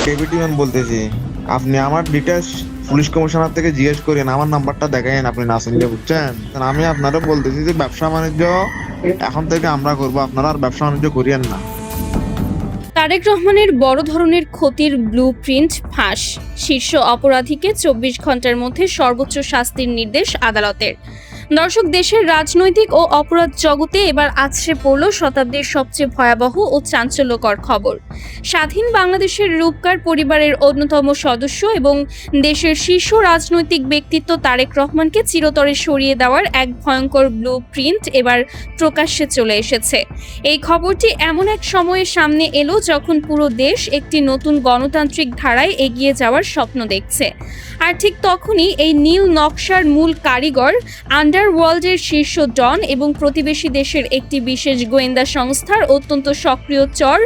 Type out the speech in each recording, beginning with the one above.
David ইমান বলতেছি। আপনি আমার ডিটেলস পুলিশ কমিশনার থেকে জিজ্ঞেস করেন, আমার নাম্বারটা দেখাইন আপনি না চিনলে, বুঝছেন? আমি আপনারা বলতেছি যে ব্যবসা বাণিজ্য এখন থেকে আমরা করবো, আপনারা আর ব্যবসা বাণিজ্য করিয়েন না। তারেক রহমানের বড় ধরনের ক্ষতির ব্লুপ্রিন্ট ফাঁস, শীর্ষ অপরাধীকে 24 ঘন্টার মধ্যে সর্বোচ্চ শাস্তির নির্দেশ আদালতের। দর্শক, দেশের রাজনৈতিক ও অপরাধ জগতে এবার আছড়ে পড়ল শতাব্দীর সবচেয়ে ভয়াবহ ও চাঞ্চল্যকর খবর। স্বাধীন বাংলাদেশের রূপকার পরিবারের অন্যতম সদস্য এবং দেশের শীর্ষ রাজনৈতিক ব্যক্তিত্ব তারেক রহমানকে চিরতরে সরিয়ে দেওয়ার এক ভয়ঙ্কর ব্লুপ্রিন্ট এবার প্রকাশ্যে চলে এসেছে। এই খবরটি এমন এক সময়ে সামনে এলো যখন পুরো দেশ একটি নতুন গণতান্ত্রিক ধারায় এগিয়ে যাওয়ার স্বপ্ন দেখছে। আর ঠিক তখনই এই নীল নকশার মূল কারিগর, আন্ডারওয়ার্ল্ডের শীর্ষ ডন এবং প্রতিবেশী দেশের একটি বিশেষ গোয়েন্দা সংস্থার অত্যন্ত সক্রিয় চর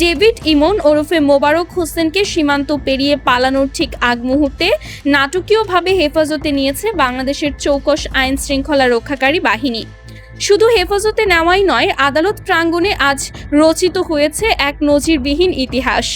ডেভিড ইমন ওরফে মোবারক হোসেনকে সীমান্ত পেরিয়ে পালানোর ঠিক আগ মুহূর্তে নাটকীয়ভাবে হেফাজতে নিয়েছে বাংলাদেশের চৌকস আইন শৃঙ্খলা রক্ষাকারী বাহিনী। শুধু হেফাজতে নেওয়াই নয়, আদালত প্রাঙ্গণে আজ রচিত হয়েছে এক নজিরবিহীন ইতিহাস।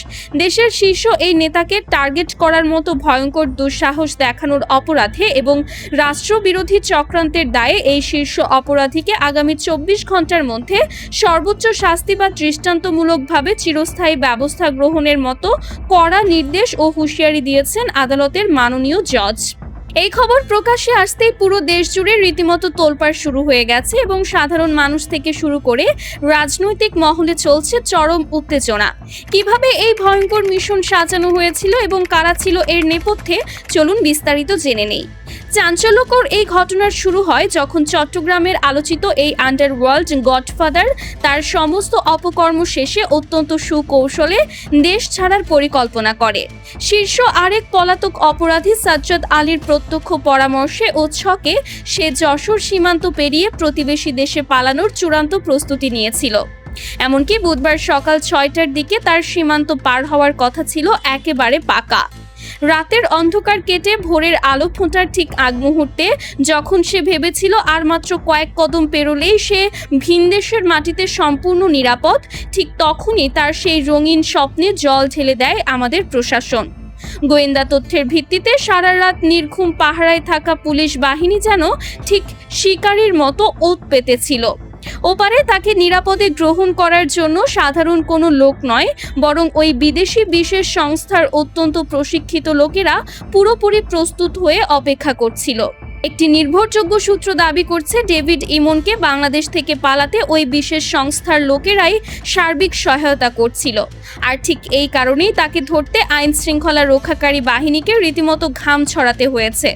দেশের শীর্ষ এই নেতাকে টার্গেট করার মতো ভয়ঙ্কর দুঃসাহস দেখানোর অপরাধে এবং রাষ্ট্রবিরোধী চক্রান্তের দায়ে এই শীর্ষ অপরাধীকে আগামী 24 ঘন্টার মধ্যে সর্বোচ্চ শাস্তি বা দৃষ্টান্তমূলকভাবে চিরস্থায়ী ব্যবস্থা গ্রহণের মতো কড়া নির্দেশ ও হুঁশিয়ারি দিয়েছেন আদালতের মাননীয় জজ। এই খবর প্রকাশ্যে আসতেই পুরো দেশ জুড়ে রীতিমতো তোলপাড় শুরু হয়ে গেছে এবং সাধারণ মানুষ থেকে শুরু করে রাজনৈতিক মহলে চলছে চরম উত্তেজনা। কিভাবে এই ভয়ঙ্কর মিশন সাজানো হয়েছিল এবং কারা ছিল এর নেপথ্যে, চলুন বিস্তারিত জেনে নেই। চাঞ্চল্যকর এই ঘটনার শুরু হয় যখন চট্টগ্রামের আলোচিত এই আন্ডারওয়ার্ল্ড গডফাদার তার সমস্ত অপকর্ম শেষে অত্যন্ত সুকৌশলে দেশ ছাড়ার পরিকল্পনা করে। শীর্ষ আরেক পলাতক অপরাধী সাজ্জাদ আলীর প্রত্যক্ষ পরামর্শে ও ছকে সে যশোর সীমান্ত পেরিয়ে প্রতিবেশী দেশে পালানোর চূড়ান্ত প্রস্তুতি নিয়েছিল। এমনকি বুধবার সকাল 6টার দিকে তার সীমান্ত পার হওয়ার কথা ছিল একেবারে পাকা। রাতের অন্ধকার কেটে ভোরের আলো ফোটার ঠিক আগ মুহূর্তে যখন সে ভেবেছিল আর মাত্র কয়েক কদম পেরোলেই সে ভিনদেশের মাটিতে সম্পূর্ণ নিরাপদ, ঠিক তখনই তার সেই রঙিন স্বপ্নে জল ঢেলে দেয় আমাদের প্রশাসন। গোয়েন্দা তথ্যের ভিত্তিতে সারা রাত নির্ঘুম পাহারায় থাকা পুলিশ বাহিনী যেন ঠিক শিকারীর মতো ওত পেতেছিল। ওপারে তাকে নিরাপদে গ্রহণ করার জন্য সাধারণ কোনো লোক নয়, বরং ওই বিদেশি বিশেষ সংস্থার অত্যন্ত প্রশিক্ষিত লোকেরা পুরোপুরি প্রস্তুত হয়ে অপেক্ষা করছিল। একটি নির্ভরযোগ্য সূত্র দাবি করছে ডেভিড ইমনকে বাংলাদেশ থেকে পালাতে ওই বিশেষ সংস্থার লোকেরাই সার্বিক সহায়তা করছিল। আর ঠিক এই কারণেই তাকে ধরতে আইন শৃঙ্খলা রক্ষাকারী বাহিনীকে রীতিমতো ঘাম ছড়াতে হয়েছে।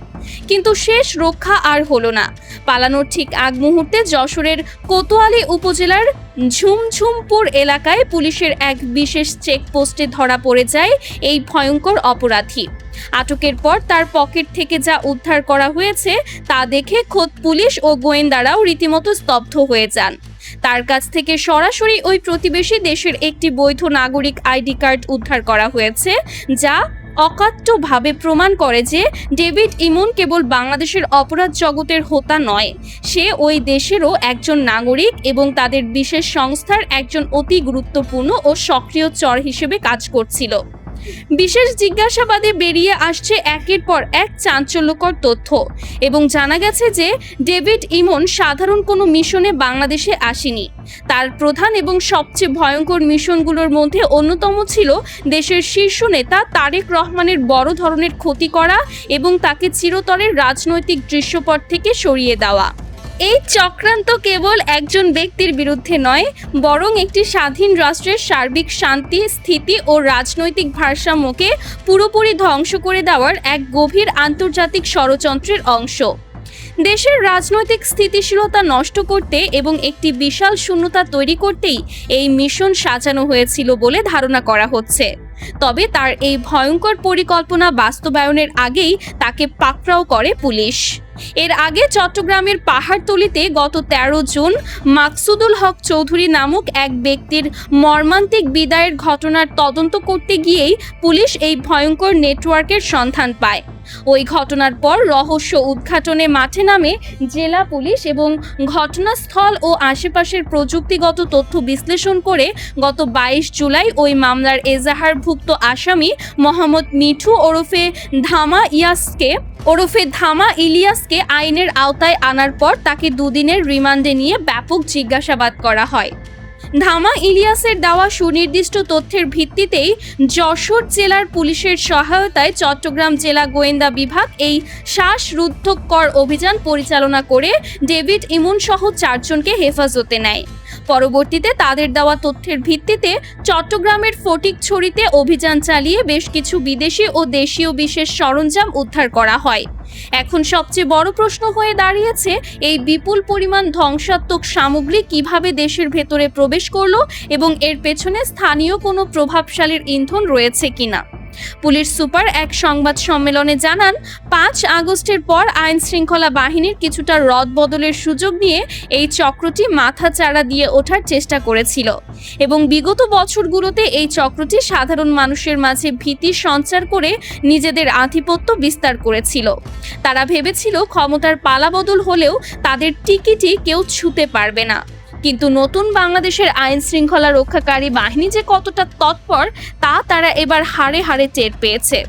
কিন্তু শেষ রক্ষা আর হলো না। পালানোর ঠিক আগ মুহূর্তে যশোরের কোতোয়ালি উপজেলার ঝুমঝুমপুর এলাকায় পুলিশের এক বিশেষ চেকপোস্টে ধরা পড়ে যায় এই ভয়ঙ্কর অপরাধী। আটকের পর তার পকেট থেকে যা উদ্ধার করা হয়েছে তা দেখে খোদ পুলিশ ও গোয়েন্দারাও রীতিমতো স্তব্ধ হয়ে যান। তার কাছ থেকে সরাসরি ওই প্রতিবেশী দেশের একটি বৈধ নাগরিক আইডি কার্ড উদ্ধার করা হয়েছে, যা অকাট্যভাবে প্রমাণ করে যে ডেভিড ইমন কেবল বাংলাদেশের অপরাধ জগতের হোতা নয়, সে ওই দেশেরও একজন নাগরিক এবং তাদের বিশেষ সংস্থার একজন অতি গুরুত্বপূর্ণ ও সক্রিয় চর হিসেবে কাজ করছিল। বিশেষ জিজ্ঞাসাবাদে বেরিয়ে আসছে একের পর এক চাঞ্চল্যকর তথ্য এবং জানা গেছে যে ডেভিড ইমন সাধারণ কোনো মিশনে বাংলাদেশে আসেনি। তার প্রধান এবং সবচেয়ে ভয়ঙ্কর মিশনগুলোর মধ্যে অন্যতম ছিল দেশের শীর্ষ নেতা তারেক রহমানের বড় ধরনের ক্ষতি করা এবং তাকে চিরতরের রাজনৈতিক দৃশ্যপট থেকে সরিয়ে দেওয়া। এই চক্রান্ত কেবল একজন ব্যক্তির বিরুদ্ধে নয়, বরং একটি স্বাধীন রাষ্ট্রের সার্বিক শান্তি, স্থিতি ও রাজনৈতিক ভারসাম্যকে পুরোপুরি ধ্বংস করে দেওয়ার এক গভীর আন্তর্জাতিক ষড়যন্ত্রের অংশ। দেশের রাজনৈতিক স্থিতিশীলতা নষ্ট করতে এবং একটি বিশাল শূন্যতা তৈরি করতেই এই মিশন সাজানো হয়েছিল বলে ধারণা করা হচ্ছে। তবে তার এই ভয়ঙ্কর পরিকল্পনা বাস্তবায়নের আগেই তাকে পাকড়াও করে পুলিশ। এর আগে চট্টগ্রামের পাহাড়তলিতে গত 13 জুন মাকসুদুল হক চৌধুরী নামক এক ব্যক্তির মর্মান্তিক বিদায়ের ঘটনার তদন্ত করতে গিয়েই পুলিশ এই ভয়ঙ্কর নেটওয়ার্কের সন্ধান পায়। ওই ঘটনার পর রহস্য উদ্ঘাটনে মাঠে নামে জেলা পুলিশ এবং ঘটনাস্থল ও আশেপাশের প্রযুক্তিগত তথ্য বিশ্লেষণ করে গত 22 জুলাই ওই মামলার এজাহারভুক্ত আসামি মোহাম্মদ মিঠু ওরফে ধামা ইলিয়াসকে আইনের আওতায় আনার পর তাকে দুদিনের রিমান্ডে নিয়ে ব্যাপক জিজ্ঞাসাবাদ করা হয়। ধামা ইলিয়াসের দেওয়া সুনির্দিষ্ট তথ্যের ভিত্তিতেই যশোর জেলার পুলিশের সহায়তায় চট্টগ্রাম জেলা গোয়েন্দা বিভাগ এই শ্বাসরুদ্ধকর অভিযান পরিচালনা করে ডেভিড ইমন সহ 4 জনকে হেফাজতে নেয়। পরবর্তীতে তাদের দেওয়া তথ্যের ভিত্তিতে চট্টগ্রামের ফটিকছড়িতে অভিযান চালিয়ে বেশ কিছু বিদেশি ও দেশীয় বিশেষ সরঞ্জাম উদ্ধার করা হয়। এখন সবচেয়ে বড় প্রশ্ন হয়ে দাঁড়িয়েছে, এই বিপুল পরিমাণ ধ্বংসাত্মক সামগ্রী কিভাবে দেশের ভেতরে প্রবেশ করলো এবং এর পেছনে স্থানীয় কোনো প্রভাবশালীর ইন্ধন রয়েছে কিনা। পুলিশ সুপার এক সংবাদ সম্মেলনে জানান, 5 আগস্টের পর আইন শৃঙ্খলা বাহিনীর কিছুটা রদবদলের সুযোগ নিয়ে এই চক্রটি মাথাচাড়া দিয়ে ওঠার চেষ্টা করেছিল এবং বিগত বছরগুলোতে এই চক্রটি সাধারণ মানুষের মাঝে ভীতি সঞ্চার করে নিজেদের আধিপত্য বিস্তার করেছিল। তারা ভেবেছিল ক্ষমতার পালাবদল হলেও তাদের টিকিটি কেউ ছুঁতে পারবে না। কিন্তু নতুন বাংলাদেশের আইন শৃঙ্খলা রক্ষাকারী বাহিনী যে কতটা তৎপর তা তারা এবার হাড়ে হাড়ে টের পেয়েছে।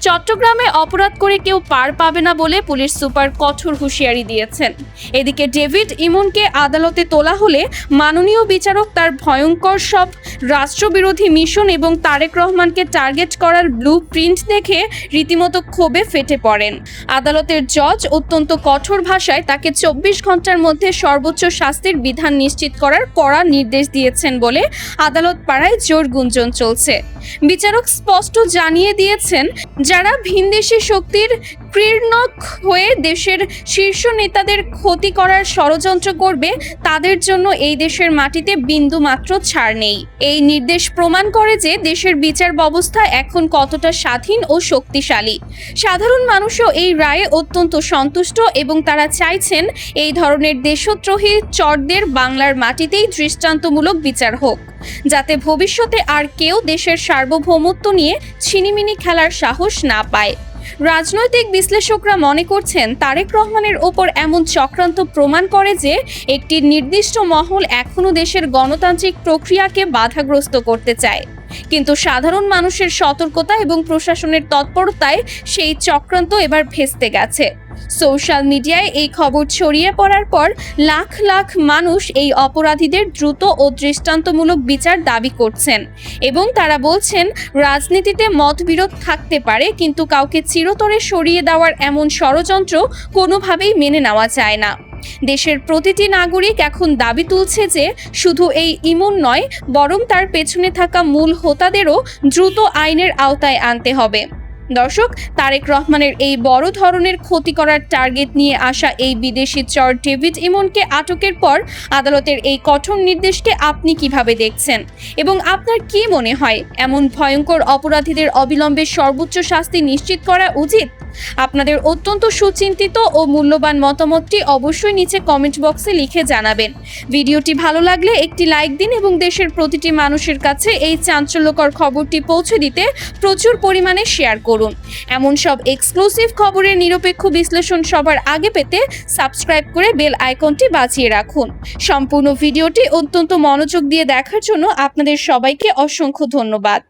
চট্টগ্রামে অপরাধ করে কেউ পার পাবে না বলে পুলিশ সুপার কঠোর হুঁশিয়ারি দিয়েছেন। এদিকে ডেভিড ইমনকে আদালতে তোলা হলে মাননীয় বিচারক তার ভয়ঙ্কর সব রাষ্ট্রবিরোধী মিশন এবং তারেক রহমানকে টার্গেট করার ব্লু প্রিন্ট দেখে রীতিমতো ক্ষোভে ফেটে পড়েন। আদালতের জজ অত্যন্ত কঠোর ভাষায় তাকে 24 ঘন্টার মধ্যে সর্বোচ্চ শাস্তির বিধান নিশ্চিত করার কড়া নির্দেশ দিয়েছেন বলে আদালত পাড়ায় জোর গুঞ্জন চলছে। বিচারক স্পষ্ট জানিয়ে দিয়েছেন, যারা ভিনদেশি শক্তির ক্রীড়নক হয়ে দেশের শীর্ষ নেতাদের ক্ষতি করার ষড়যন্ত্র করবে তাদের জন্য এই দেশের মাটিতে বিন্দু মাত্র ছাড় নেই। এই নির্দেশ প্রমাণ করে যে দেশের বিচার ব্যবস্থা এখন কতটা স্বাধীন ও শক্তিশালী। সাধারণ মানুষও এই রায়ে অত্যন্ত সন্তুষ্ট এবং তারা চাইছেন এই ধরনের দেশদ্রোহী চরদের বাংলার মাটিতেই দৃষ্টান্তমূলক বিচার হোক, যাতে ভবিষ্যতে আর কেউ দেশের সার্বভৌমত্ব নিয়ে ছিনিমিনি খেলার সাহস না পায়। রাজনৈতিক বিশ্লেষকরা মনে করছেন, তারেক রহমানের ওপর এমন চক্রান্ত প্রমাণ করে যে একটি নির্দিষ্ট মহল এখনো দেশের গণতান্ত্রিক প্রক্রিয়াকে বাধাগ্রস্ত করতে চায়। কিন্তু সাধারণ মানুষের সতর্কতা এবং প্রশাসনের তৎপরতায় সেই চক্রান্ত এবার ভেস্তে গেছে। সোশ্যাল মিডিয়ায় এই খবর ছড়িয়ে পড়ার পর লাখ লাখ মানুষ এই অপরাধীদের দ্রুত ও দৃষ্টান্তমূলক বিচার দাবি করছেন এবং তারা বলছেন, রাজনীতিতে মতবিরোধ থাকতে পারে কিন্তু কাউকে চিরতরে সরিয়ে দেওয়ার এমন ষড়যন্ত্র কোনোভাবেই মেনে নেওয়া যায় না। দেশের প্রতিটি নাগরিক এখন দাবি তুলছে যে শুধু এই ইমন নয়, বরং তার পেছনে থাকা মূল হোতাদেরও দ্রুত আইনের আওতায় আনতে হবে। দর্শক, তারেক রহমানের এই বড় ধরনের ক্ষতি করার টার্গেট নিয়ে আসা এই বিদেশি চর ডেভিড ইমনকে আটকের পর আদালতের এই কঠোর নির্দেশকে আপনি কিভাবে দেখছেন এবং আপনার কি মনে হয়, এমন ভয়ঙ্কর অপরাধীদের অবিলম্বে সর্বোচ্চ শাস্তি নিশ্চিত করা উচিত? আপনাদের অত্যন্ত সুচিন্তিত ও মূল্যবান মতামতটি অবশ্যই নিচে কমেন্ট বক্সে লিখে জানাবেন। ভিডিওটি ভালো লাগলে একটি লাইক দিন এবং দেশের প্রতিটি মানুষের কাছে এই চাঞ্চল্যকর খবরটি পৌঁছে দিতে প্রচুর পরিমাণে শেয়ার করুন। এমন সব এক্সক্লুসিভ খবরের নিরপেক্ষ বিশ্লেষণ সবার আগে পেতে সাবস্ক্রাইব করে বেল আইকনটি বাজিয়ে রাখুন। সম্পূর্ণ ভিডিওটি অত্যন্ত মনোযোগ দিয়ে দেখার জন্য আপনাদের সবাইকে অসংখ্য ধন্যবাদ।